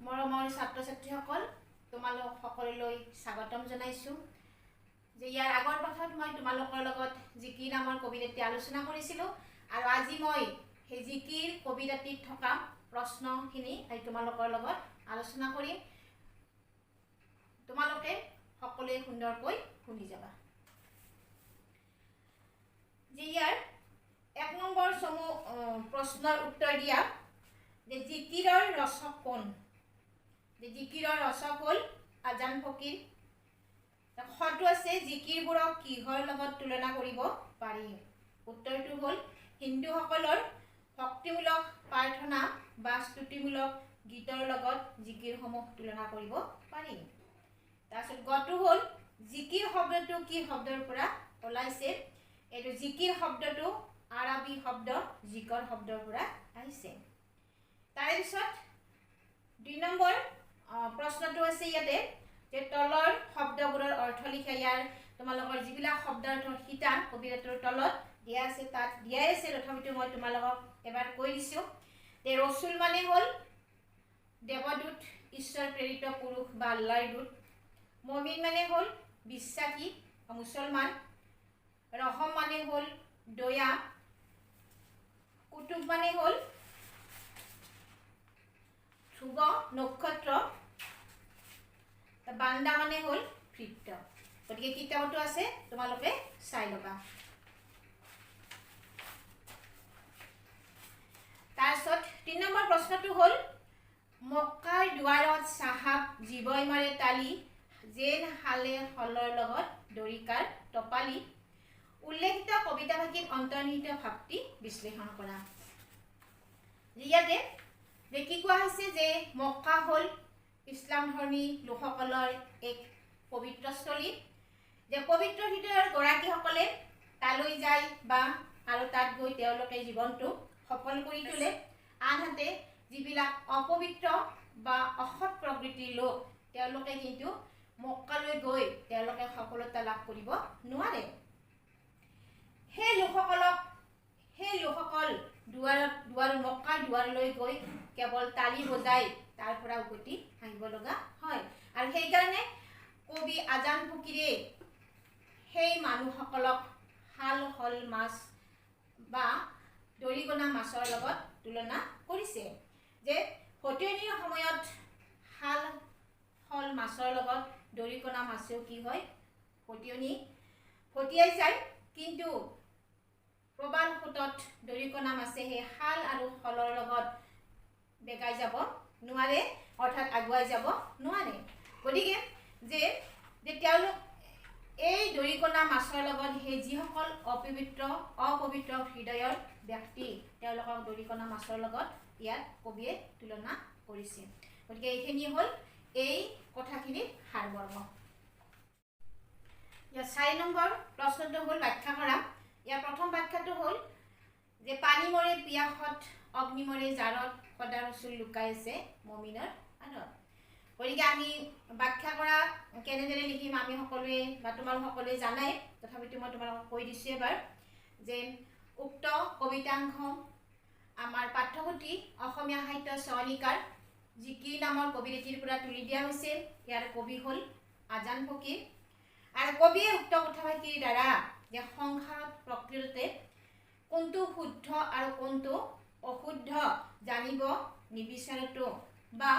মৰমৰ ছাত্ৰ ছাত্ৰীসকল তোমালোক সকললৈ স্বাগতম জনাইছোঁ যে ইয়াৰ আগৰ পাঠত মই তোমালোকৰ লগত জিকিৰ নামৰ কবিতাটি আলোচনা কৰিছিলোঁ আৰু আজি মই সেই জিকিৰ কবিতাটিত থকা প্ৰশ্নখিনি তোমালোকৰ লগত আলোচনা কৰিম। তোমালোকে সকলোৱে সুন্দৰকৈ শুনি যাবা। যে ইয়াৰ 1 নম্বৰ প্ৰশ্নৰ উত্তৰ দিয়া যে জিকিৰৰ ৰচক কোন? যে জিকিৰৰ ৰচক হ'ল আজান ফকীৰ। শটো আছে জিকিৰবোৰক কিহৰ লগত তুলনা কৰিব পাৰি? উত্তৰটো হ'ল হিন্দুসকলৰ ভক্তিমূলক প্ৰাৰ্থনা বা স্তুতিমূলক গীতৰ লগত জিকিৰসমূহ তুলনা কৰিব পাৰি। তাৰপিছত গটো হ'ল জিকিৰ শব্দটো কি শব্দৰ পৰা ওলাইছে? এইটো জিকিৰ শব্দটো আৰবী শব্দ জিকৰ শব্দৰ পৰা আহিছে। তাৰপিছত 2 নম্বৰ প্ৰশ্নটো আছে ইয়াতে যে তলৰ শব্দবোৰৰ অৰ্থ লিখা। ইয়াৰ তোমালোকৰ যিবিলাক শব্দৰ শিতান কবিতাটোৰ তলত দিয়া আছে তাত দিয়াই আছে, তথাপিতো মই তোমালোকক এবাৰ কৈ দিছোঁ যে ৰচুল মানে হ'ল দেৱদূত, ঈশ্বৰ প্ৰেৰিত পুৰুষ বা আল্লাহৰ দূত। মুমিন মানে হ'ল বিশ্বাসী মুছলমান। ৰহম মানে হ'ল দয়া। কুতুব মানে হ'ল ধ্ৰুৱ নক্ষত্ৰ। বান্দা মানে হ'ল ভৃত্য। গতিকে কিতাপতো আছে, তোমালোকে চাই ল'বা। তাৰপিছত 3 নম্বৰ প্ৰশ্নটো হ'ল মক্কাৰ দুৱাৰত চাহাব জীৱই মাৰে তালি যেন হালে হলৰ লগত দৰিকাৰ টপালি। উল্লেখিত কবিতাভাগিত অন্তৰ্নিহিত ভাৱটি বিশ্লেষণ কৰা। ইয়াতে কি কোৱা হৈছে যে মক্কা হ'ল ইছলাম ধৰ্মী লোকসকলৰ এক পবিত্ৰ স্থলী। যে পবিত্ৰ হৃদয়ৰ গৰাকীসকলে তালৈ যায় বা আৰু তাত গৈ তেওঁলোকে জীৱনটো সফল কৰি তোলে। আনহাতে যিবিলাক অপবিত্ৰ বা অসৎ প্ৰকৃতিৰ লোক তেওঁলোকে কিন্তু মক্কালৈ গৈ তেওঁলোকে সফলতা লাভ কৰিব নোৱাৰে। সেই লোকসকল মক্কাৰ দুৱাৰলৈ গৈ কেৱল তালি বজাই তাৰ পৰা উভতি আহিব লগা হয়। আৰু সেইকাৰণে কবি আজান ফকীৰে সেই মানুহসকলক শাল হল মাছ বা দৰিকণা মাছৰ লগত তুলনা কৰিছে। যে ভটিয়নিৰ সময়ত শাল হল মাছৰ লগত দৰিকণা মাছেও কি হয় ভটিয়াই যায়, কিন্তু প্ৰবাল সোঁতত দৰিকণা মাছে সেই শাল আৰু হলৰ লগত বেগাই যাব নোৱাৰে, অৰ্থাৎ আগুৱাই যাব নোৱাৰে। গতিকে যে তেওঁলোক এই দৰিকণা মাছৰ লগত সেই যিসকল অপবিত্ৰ হৃদয়ৰ ব্যক্তি তেওঁলোকক দৰিকণা মাছৰ লগত ইয়াত কবিয়ে তুলনা কৰিছে। গতিকে এইখিনি হ'ল এই কথাখিনিৰ সাৰমৰ্ম। ইয়াৰ 4 নম্বৰ প্ৰশ্নটো হ'ল ব্যাখ্যা কৰা। ইয়াৰ প্ৰথম ব্যাখ্যাটো হ'ল যে পানী মৰে পিয়াসত অগ্নি মৰে জাৰত সদা ৰচুল লুকাই আছে মুমিনৰ আনত। গতিকে আমি ব্যাখ্যা কৰা কেনেদৰে লিখিম আমি সকলোৱে বা তোমালোক সকলোৱে জানাই, তথাপিতো মই তোমালোকক কৈ দিছোঁ এবাৰ যে উক্ত কবিতাংশ আমাৰ পাঠ্যপুথি অসমীয়া সাহিত্য চয়নিকাৰ জিকিৰ নামৰ কবিতাটিৰ পৰা তুলি দিয়া হৈছে। ইয়াৰ কবি হ'ল আজান ফকীৰ। আৰু কবিয়ে উক্ত কথাফাঁকিৰ দ্বাৰা যে সংসাৰত প্ৰকৃততে কোনটো শুদ্ধ আৰু কোনটো অশুদ্ধ জানিব নিবিচাৰতো বা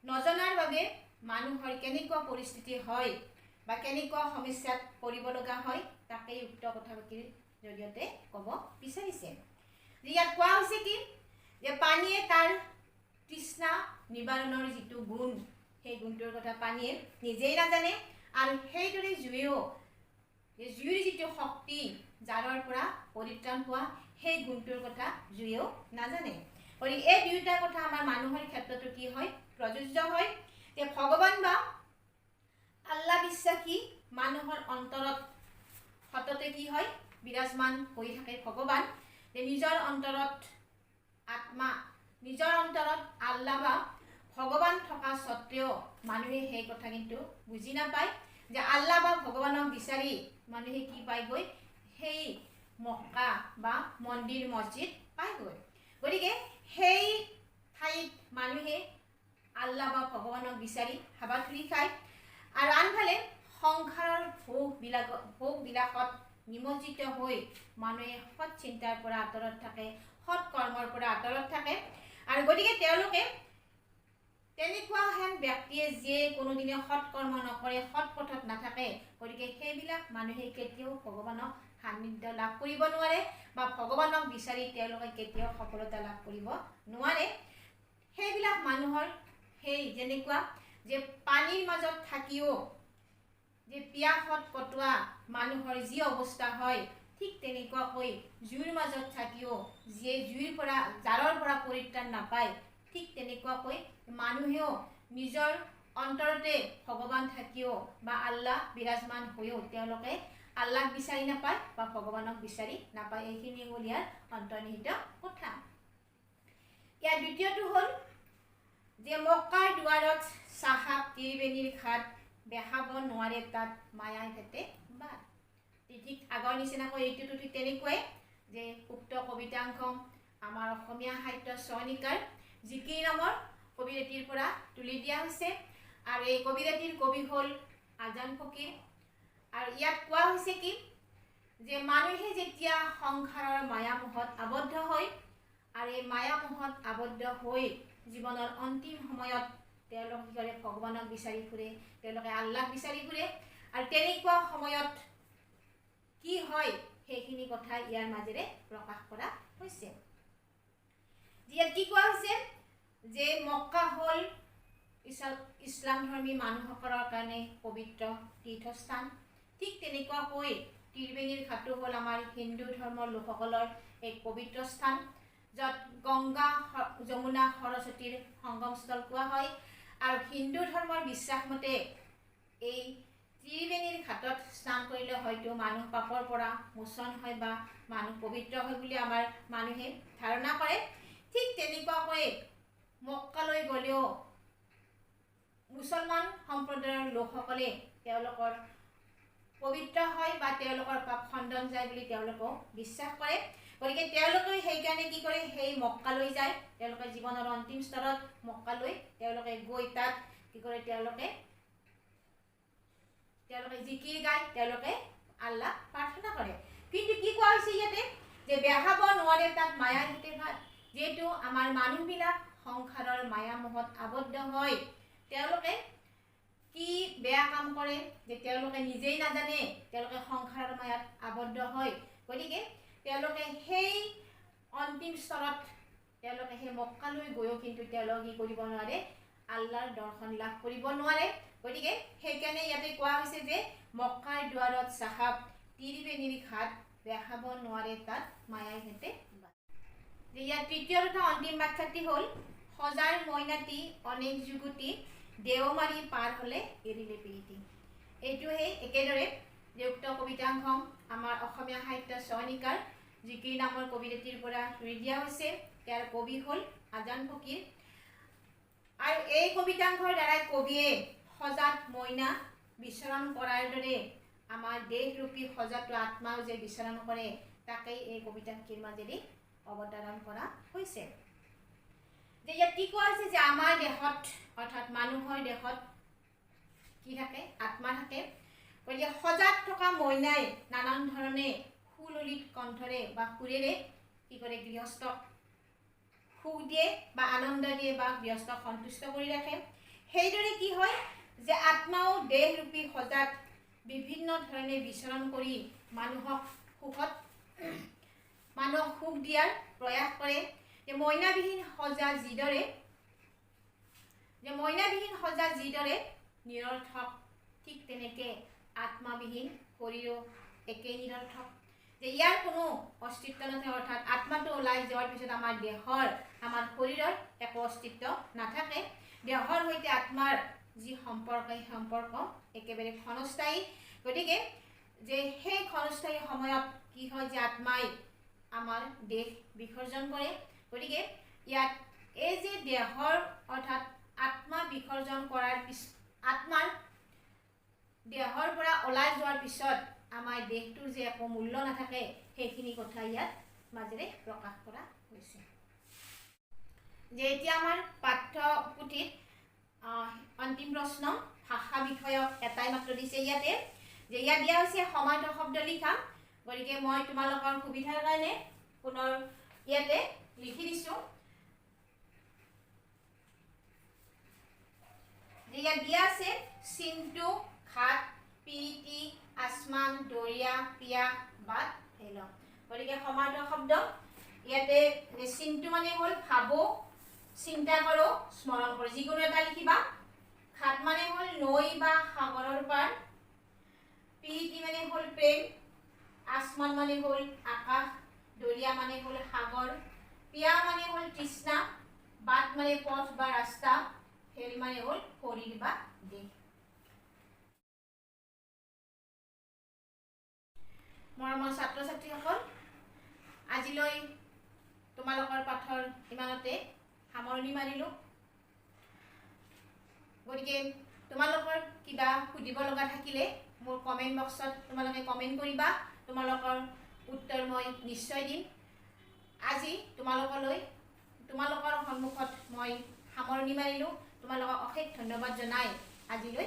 নজনাৰ বাবে মানুহৰ কেনেকুৱা পৰিস্থিতি হয় বা কেনেকুৱা সমস্যাত পৰিব লগা হয় তাকেই উক্ত কথাফাঁকিৰ জৰিয়তে ক'ব বিচাৰিছে। ইয়াত কোৱা হৈছে কি যে পানীয়ে তাৰ তৃষ্ণা নিবাৰণৰ যিটো গুণ সেই গুণটোৰ কথা পানীয়ে নিজেই নাজানে, আৰু সেইদৰে জুইৰ যিটো শক্তি জাৰৰ পৰা পৰিত্ৰাণ পোৱা সেই গুণটোৰ কথা জুইয়েও নাজানে। গতিকে এই দুয়োটা কথা আমাৰ মানুহৰ ক্ষেত্ৰতো কি হয় প্ৰযোজ্য হয় যে ভগৱান বা আল্লাহ বিশ্বাসী মানুহৰ অন্তৰত সততে কি হয় বিৰাজমান হৈ থাকে ভগৱান। যে নিজৰ অন্তৰত আত্মা, নিজৰ অন্তৰত আল্লাহ বা ভগৱান থকা স্বত্বেও মানুহে সেই কথা কিন্তু বুজি নাপায় যে আল্লাহ বা ভগৱানক বিচাৰি মানুহে কি পায়গৈ সেই মক্কা বা মন্দিৰ মছজিদ পায়গৈ। গতিকে সেই ঠাইত মানুহে আল্লাহ বা ভগৱানক বিচাৰি হাবাথুৰি খায় আৰু আনফালে সংসাৰৰ ভোগবিলাকত নিমজ্জিত হৈ মানুহে সৎ চিন্তাৰ পৰা আঁতৰত থাকে, সৎ কৰ্মৰ পৰা আঁতৰত থাকে। আৰু গতিকে তেওঁলোকে তেনেকুৱাহেন ব্যক্তিয়ে যিয়ে কোনোদিনে সৎ কৰ্ম নকৰে, সৎ পথত নাথাকে, গতিকে সেইবিলাক মানুহে কেতিয়াও ভগৱানক সান্নিধ্য লাভ কৰিব নোৱাৰে বা ভগৱানক বিচাৰি তেওঁলোকে কেতিয়াও সফলতা লাভ কৰিব নোৱাৰে। সেইবিলাক মানুহৰ সেই যেনেকুৱা যে পানীৰ মাজত থাকিও যে পিয়াসত কটোৱা মানুহৰ যি অৱস্থা হয়, ঠিক তেনেকুৱাকৈ জুইৰ মাজত থাকিও যিয়ে জাৰৰ পৰা পৰিত্ৰাণ নাপায়, ঠিক তেনেকুৱাকৈ মানুহেও নিজৰ অন্তৰতে ভগৱান থাকিও বা আল্লাহ বিৰাজমান হৈও তেওঁলোকে আল্লাহক বিচাৰি নাপায় বা ভগৱানক বিচাৰি নাপায়। এইখিনি হ'ল ইয়াৰ অন্তৰ্নিহিত কথা। ইয়াৰ দ্বিতীয়টো হ'ল যে মক্কাৰ দুৱাৰত চাহাব ত্ৰিবেণীৰ ঘাট, বেহাব নোৱাৰে তাত মায়াই ভেটে বাট। ঠিক আগৰ নিচিনাকৈ এইটোতো ঠিক তেনেকুৱাই যে উক্ত কবিতাংশ আমাৰ অসমীয়া সাহিত্য চয়নিকাৰ জিকিৰ নামৰ কবিৰতীৰ পৰা তুলি দিয়া হৈছে। আৰু এই কবিৰতীৰ কবি হ'ল আজান ফকীৰ। আৰু ইয়াত কোৱা হৈছে কি যে মানুহে যেতিয়া সংসাৰৰ মায়ামোহত আবদ্ধ হয় আৰু এই মায়ামোহত আবদ্ধ হৈ জীৱনৰ অন্তিম সময়ত তেওঁলোকে কি কৰে, ভগৱানক বিচাৰি ফুৰে, তেওঁলোকে আল্লাহক বিচাৰি ফুৰে। আৰু তেনেকুৱা সময়ত কি হয় সেইখিনি কথা ইয়াৰ মাজেৰে প্ৰকাশ কৰা হৈছে। ইয়াত কি কোৱা হৈছে যে মক্কা হ'ল ইছলাম ধৰ্মী মানুহসকলৰ কাৰণে পবিত্ৰ তীৰ্থস্থান। ঠিক তেনেকুৱাকৈ ত্ৰিবেণীৰ ঘাটো হ'ল আমাৰ হিন্দু ধৰ্মৰ লোকসকলৰ এক পবিত্ৰ স্থান, য'ত গংগা যমুনা সৰস্বতীৰ সংগমস্থল কোৱা হয়। আৰু হিন্দু ধৰ্মৰ বিশ্বাস মতে এই ত্ৰিবেণীৰ ঘাটত স্নান কৰিলে হয়তো মানুহ পাপৰ পৰা মোচন হয় বা মানুহ পবিত্ৰ হয় বুলি আমাৰ মানুহে ধাৰণা কৰে। ঠিক তেনেকুৱাকৈ মক্কালৈ গ'লেও মুছলমান সম্প্ৰদায়ৰ লোকসকলে তেওঁলোকৰ পবিত্ৰ হয় বা তেওঁলোকৰ পাপ খণ্ডন যায় বুলি তেওঁলোকেও বিশ্বাস কৰে। গতিকে তেওঁলোকে সেইকাৰণে কি কৰে, সেই মক্কালৈ যায়। তেওঁলোকে জীৱনৰ অন্তিম স্তৰত মক্কালৈ তেওঁলোকে গৈ তাত কি কৰে, তেওঁলোকে জিকিৰ গায়, তেওঁলোকে আল্লাহ প্ৰাৰ্থনা কৰে। কিন্তু কি কোৱা হৈছে ইয়াতে যে বেহাব নোৱাৰে তাত মায়া ভেটে বাট। যিহেতু আমাৰ মানুহবিলাক সংসাৰৰ মায়ামোহত আবদ্ধ হয়, তেওঁলোকে কি বেয়া কাম কৰে যে তেওঁলোকে নিজেই নাজানে, তেওঁলোকে সংসাৰৰ মায়াত আবদ্ধ হয়। গতিকে তেওঁলোকে সেই অন্তিম স্তৰত তেওঁলোকে সেই মক্কালৈ গৈও কিন্তু তেওঁলোকে কি কৰিব নোৱাৰে, আল্লাহৰ দৰ্শন লাভ কৰিব নোৱাৰে। গতিকে সেইকাৰণে ইয়াতে কোৱা হৈছে যে মক্কাৰ দুৱাৰত চাহাব ত্ৰিবেণীৰ ঘাট, বেহাব নোৱাৰে তাত মায়াই ভেটে বাট। ইয়াৰ তৃতীয় তথা অন্তিম ব্যাখ্যাটি হ'ল সজাৰ মইনাটি অনেক যুগুটি, দেওমাৰি পাৰ হ'লে এৰিলে প্ৰীতি। এইটো সেই একেদৰে উক্ত কবিতাংশ আমাৰ অসমীয়া সাহিত্য চয়নিকাৰ জিকিৰ নামৰ কবিৰতীৰ পৰা তুলি দিয়া হৈছে। ইয়াৰ কবি হ'ল আজান ফকীৰ। আৰু এই কবিতাংশৰ দ্বাৰাই কবিয়ে সজাত মইনা বিচৰণ কৰাৰ দৰে আমাৰ দেহৰূপী সজাটো আত্মাও যে বিচৰণ কৰে, তাকেই এই কবিতাংশীৰ মাজেদি অৱতাৰণ কৰা হৈছে। যে ইয়াত কি কোৱা হৈছে যে আমাৰ দেহত অৰ্থাৎ মানুহৰ দেহত কি থাকে, আত্মা থাকে। গতিকে সজাত থকা মইনাই নানান ধৰণে সুললিত কণ্ঠৰে বা সুৰেৰে কি কৰে, গৃহস্থক সুখ দিয়ে বা আনন্দ দিয়ে বা গৃহস্থক সন্তুষ্ট কৰি ৰাখে। সেইদৰে কি হয় যে আত্মাও দেহৰূপী সজাত বিভিন্ন ধৰণে বিচৰণ কৰি মানুহক সুখ দিয়াৰ প্ৰয়াস কৰে। যে মইনাবিহীন সজা যিদৰে নিৰৰ্থক, ঠিক তেনেকৈ আত্মাবিহীন শৰীৰো একেই নিৰৰ্থক। যে ইয়াৰ কোনো অস্তিত্ব নাথাকে, অৰ্থাৎ আত্মাটো ওলাই যোৱাৰ পিছত আমাৰ শৰীৰৰ একো অস্তিত্ব নাথাকে। দেহৰ সৈতে আত্মাৰ যি সম্পৰ্ক, সেই সম্পৰ্ক একেবাৰে ক্ষণস্থায়ী। গতিকে যে সেই ক্ষণস্থায়ী সময়ত কি হয় যে আত্মাই আমাৰ দেহ বিসৰ্জন কৰে। গতিকে ইয়াত এই যে দেহৰ অৰ্থাৎ আত্মা বিসৰ্জন কৰাৰ আত্মাৰ দেহৰ পৰা ওলাই যোৱাৰ পিছত আমাৰ দেহটোৰ যে একো মূল্য নাথাকে, সেইখিনি কথা ইয়াত মাজেৰে প্ৰকাশ কৰা হৈছে। যে এতিয়া আমাৰ পাঠ্যপুথিত অন্তিম প্ৰশ্ন ভাষা বিষয়ক এটাই মাত্ৰ দিছে ইয়াতে যে ইয়াত দিয়া হৈছে সমাৰ্থ শব্দ লিখা গতিকে মই তোমালোকৰ সুবিধাৰ কাৰণে পুনৰ ইয়াতে লিখি দিছোঁ যে ইয়াত দিয়া আছে চিন্তু ঘাট পিৰিতি আসমান দৰিয়া পিয়াহ বাট হেল গতিকে সমাৰ্থ শব্দ ইয়াতে চিন্তু মানে হ'ল ভাবো চিন্তা কৰো স্মৰণ কৰো যিকোনো এটা লিখিবা ঘাট মানে হল নৈ বা সাগৰৰ পাৰ পিৰিতি মানে হল প্ৰেম আসমান মানে হল আকাশ দৰিয়া মানে হল সাগৰ পিয়া মানে হল তৃষ্ণা বাট মানে পথ বা ৰাস্তা হেল মানে হল শৰীৰ বা দেহ মৰমৰ ছাত্ৰ ছাত্ৰীসকল আজিলৈ তোমালোকৰ পাঠৰ ইমানতে সামৰণি মাৰিলোঁ গতিকে তোমালোকৰ কিবা সুধিব লগা থাকিলে মোৰ কমেণ্ট বক্সত তোমালোকে কমেণ্ট কৰিবা তোমালোকৰ উত্তৰ মই নিশ্চয় দিম আজি তোমালোকৰ সন্মুখত মই সামৰণি মাৰিলোঁ তোমালোকক অশেষ ধন্যবাদ জনাই আজিলৈ